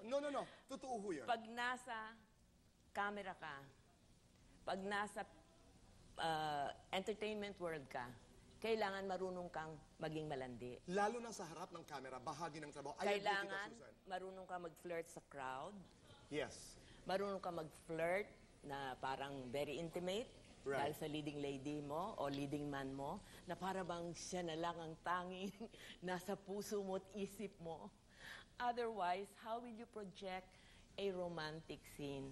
No. Totoo ho yun. Pag nasa camera ka, pag nasa entertainment world ka, kailangan marunong kang maging malandi. Lalo na sa harap ng camera, bahagi ng trabaho. I agree, Tita Kailangan Susan. marunong ka mag-flirt sa crowd. Yes. Marunong ka mag-flirt na parang very intimate. Right. Dahil sa leading lady mo o leading man mo, na para bang siya na lang ang tanging nasa puso mo at isip mo. Otherwise, how will you project a romantic scene?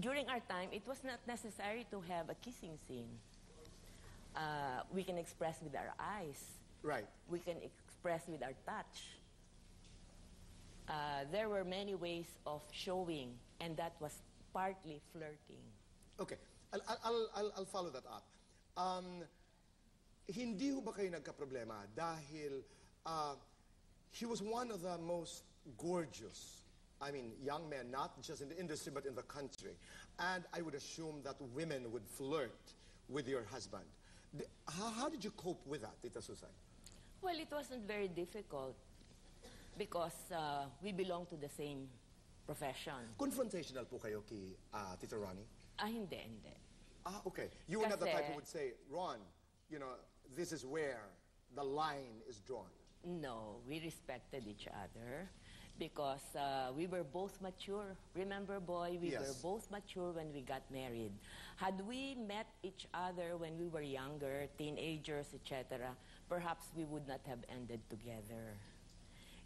During our time, it was not necessary to have a kissing scene. We can express with our eyes. Right. We can express with our touch. There were many ways of showing, and that was partly flirting. Okay. I'll follow that up. Hindi ho ba kayo nagkaproblema dahil he was one of the most gorgeous, I mean, young men, not just in the industry, but in the country. And I would assume that women would flirt with your husband. How did you cope with that, Tita Susan? Well, it wasn't very difficult because we belong to the same profession. Confrontational po kayo kay Tita Ronnie? Hindi. Okay. You were not the Kasi- type who would say, Ron, you know, this is where the line is drawn. No, we respected each other because we were both mature. Remember, boy, we Yes. were both mature when we got married. Had we met each other when we were younger, teenagers, etc., perhaps we would not have ended together.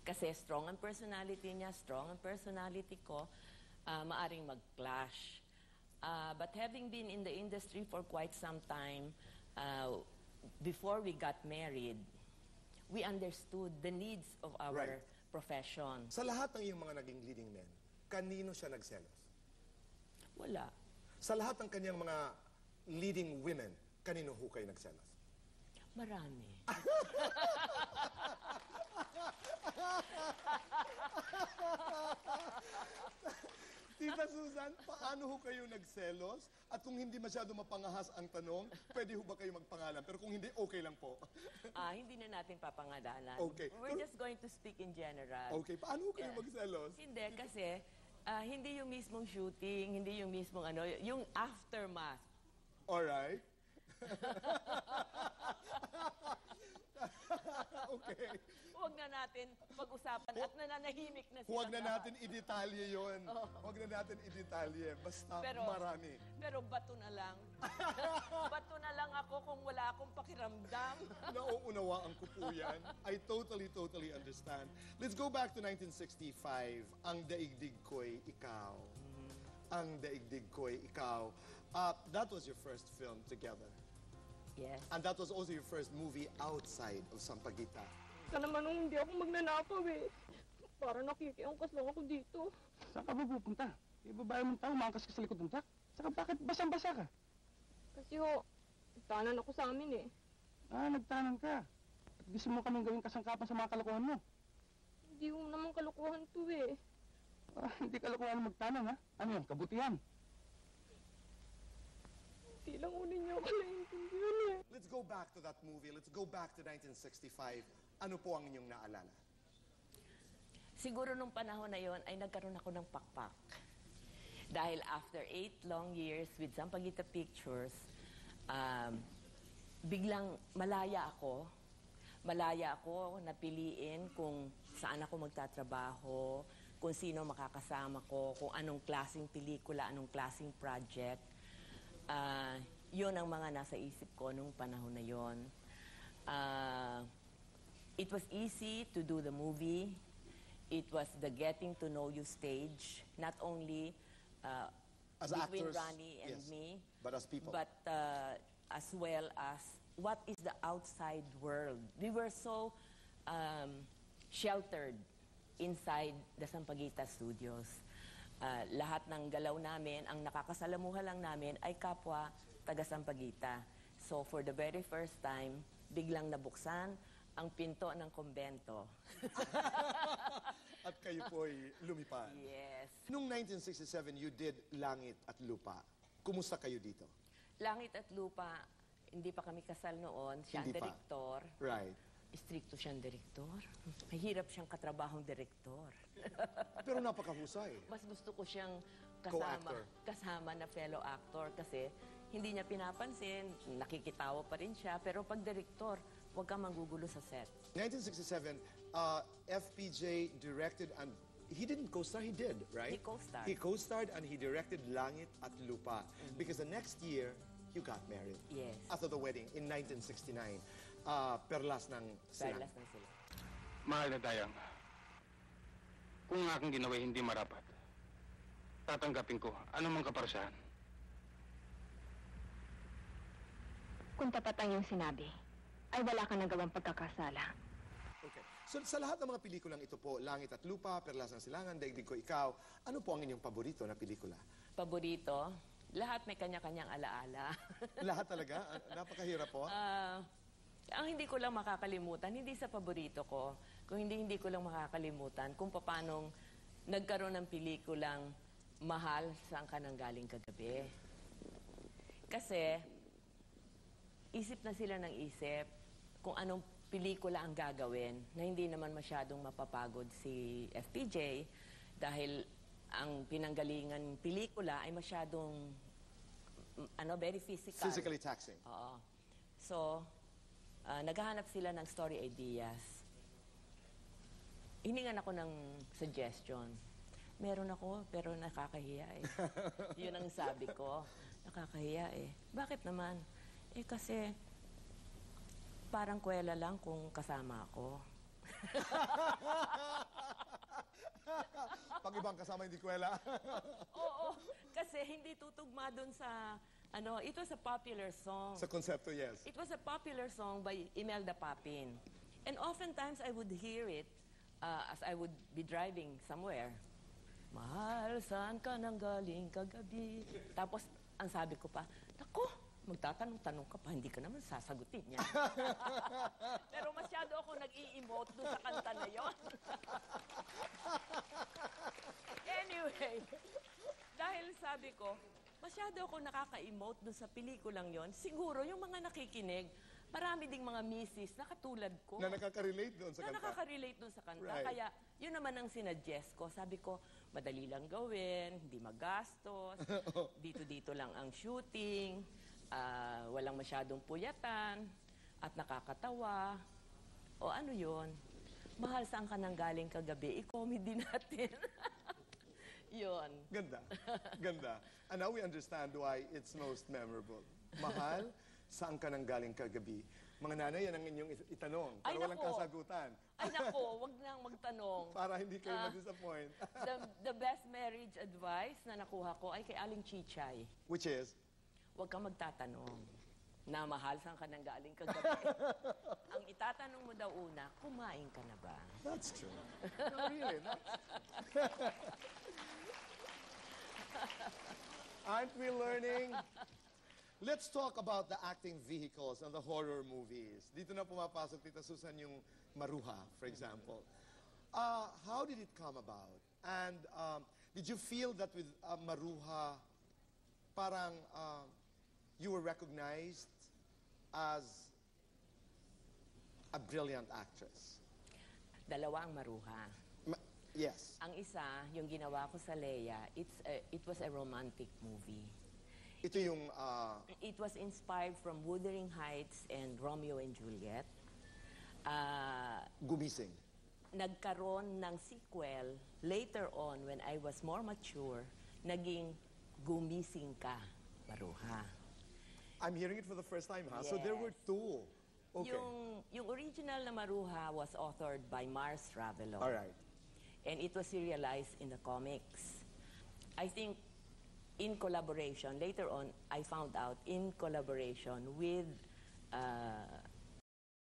Kasi strong ang personality niya, strong ang personality ko, maaring mag-clash. But having been in the industry for quite some time, before we got married, we understood the needs of our Right. profession. Sa lahat ng iyong mga naging leading men, kanino siya nagselos? Wala. Sa lahat ng kanyang mga leading women, kanino ho kayo nagselos? Marami. Tita Susan, paano ho kayo nagselos? At kung hindi masyado mapangahas ang tanong, pwede ho ba kayo magpangalan? Pero kung hindi, okay lang po. Hindi na natin papangalanan. Okay. We're just going to speak in general. Okay, paano ho kayo magselos? Hindi, kasi hindi yung mismong shooting, hindi yung mismong ano, yung aftermath. Alright. Okay. Huwag na natin pag-usapan at nananahimik na sila. Huwag na natin idetalye yon. Huwag na natin idetalye. Basta marami. Pero bato na lang. Bato na lang ako kung wala akong pakiramdam. Nauunawaan ko po yan. I totally understand. Let's go back to 1965. Ang Daigdig Ko'y Ikaw. Ang Daigdig Ko'y Ikaw. That was your first film together. Yes. And that was also your first movie outside of Sampaguita. Ka naman nung hindi ako magnanakaw eh. Para nakikiangkas lang ako dito. Saan ka ba pupunta? Yung babae mong tao, maangkas ka sa likod ng truck. Saka bakit basang-basa ka? Kasi ho, nagtanan ako sa amin eh. Nagtanan ka. At gusto mo kaming gawing kasangkapan sa mga kalokohan mo. Hindi ko naman kalukuhan to eh. Hindi kalokohan magtanan, ha? Ano yan? Kabutihan. Hindi lang unin niyo ako naiintindihan eh. Let's go back to that movie. Let's go back to 1965. Ano po ang inyong naalala? Siguro nung panahon na yon ay nagkaroon ako ng pakpak. Dahil after 8 long years with Sampaguita Pictures, biglang malaya ako. Malaya ako napiliin kung saan ako magtatrabaho, kung sino makakasama ko, kung anong klaseng pelikula, anong klaseng project. Yun ang mga nasa isip ko nung panahon na yon. It was easy to do the movie. It was the getting to know you stage, not only As between actors, Ronnie and yes, me, but as people. but as well as what is the outside world. We were so sheltered inside the Sampaguita Studios. Lahat ng galaw namin, ang nakakasalamuha lang namin ay kapwa taga Sampaguita. So for the very first time, biglang nabuksan ang pinto ng kumbento. At kayo po'y lumipad. Yes. Noong 1967, you did Langit at Lupa. Kumusta kayo dito? Langit at Lupa, hindi pa kami kasal noon. Siya ang Hindi pa. direktor. Right. stricto siyang direktor. Mahirap siyang katrabahong direktor. Pero napakahusay. Mas gusto ko siyang Co-actor. kasama na fellow actor kasi hindi niya pinapansin, nakikitawa pa rin siya, pero pag direktor, huwag kang manggugulo sa set. 1967, FPJ directed and he didn't co-star, he did, right? He co-starred. He co-starred and he directed Langit at Lupa. Because the next year, you got married. Yes. After the wedding in 1969. Perlas ng Silang. Perlas na sila. Mahal na Dayang, kung ang aking ginawa hindi marapat, tatanggapin ko anumang kaparusahan. Kung tapat ang iyong sinabi, ay wala kang nagawang pagkakasala. Okay. So sa lahat ng mga pelikulang ito po, Langit at Lupa, Perlas ng Silangan, Daigdig Ko Ikaw, ano po ang inyong paborito na pelikula? Paborito, lahat may kanya-kanyang alaala. Lahat talaga? Napakahirap po. Ang hindi ko lang makakalimutan, hindi sa paborito ko, kung hindi ko lang makakalimutan kung paanong nagkaroon ng pelikulang Mahal, Saan Ka Nang Galing Kagabi. Kasi, isip na sila ng isip kung anong pelikula ang gagawin na hindi naman masyadong mapapagod si FPJ dahil ang pinanggalingan pelikula ay masyadong very physical. Physically taxing. Oo. So, naghahanap sila ng story ideas. Hiningan ako ng suggestion. Meron ako, pero nakakahiya eh. Yun ang sabi ko. Nakakahiya eh. Bakit naman? Eh kasi, parang kwela lang kung kasama ako. Pag ibang kasama hindi kwela. Oo, kasi hindi tutugma dun sa, it was a popular song. Sa konsepto, yes. It was a popular song by Imelda Papin. And oftentimes I would hear it as I would be driving somewhere. Mahal, saan ka nang galing kagabi? Tapos, ang sabi ko pa, naku, magtatanong-tanong ka pa, hindi ka naman sasagutin niya. Pero masyado ako nag-i-emote doon sa kanta na yon. Anyway, dahil sabi ko, masyado ako nakaka-emote doon sa pelikulang yon, siguro yung mga nakikinig, marami ding mga misis na katulad ko. Na nakaka-relate doon sa Na kanta. nakaka-relate doon sa kanta. Right. Kaya, yun naman ang sinuggest ko. Sabi ko, madali lang gawin, hindi magastos, dito-dito lang ang shooting, walang masyadong puyatan, at nakakatawa. O ano yun? Mahal, Saan Ka Nang Galing Kagabi? I-comedy natin. Yun. Ganda. Ganda. And now we understand why it's most memorable. Mahal, saan ka nang galing kagabi? Mga nanay, yan ang inyong itanong. Pero Ay, walang nako. kasagutan. Ay nako, wag nang magtanong. Para hindi kayo ma-disappoint. The best marriage advice na nakuha ko ay kay Aling Chichay. Which is, Huwag kang magtatanong na mahal, saan ka nang galing kagabi. Ang itatanong mo daw una, kumain ka na ba? that's true. No, really. Aren't we learning? Let's talk about the acting vehicles and the horror movies. Dito na pumapasok, Tita Susan, yung Maruha, for example. How did it come about? And did you feel that with Maruha, parang you were recognized as a brilliant actress? Dalawa ang Maruha. Yes. Ang isa, yung ginawa ko sa Leia, it was a romantic movie. Ito yung, It was inspired from Wuthering Heights and Romeo and Juliet. gumising. Nagkaroon ng sequel later on when I was more mature, naging Gumising Ka, Maruha. I'm hearing it for the first time, huh? So there were Yes. two. Okay. Yung original na Maruha was authored by Mars Ravelo. All right. And it was serialized in the comics. I think in collaboration, later on, I found out in collaboration with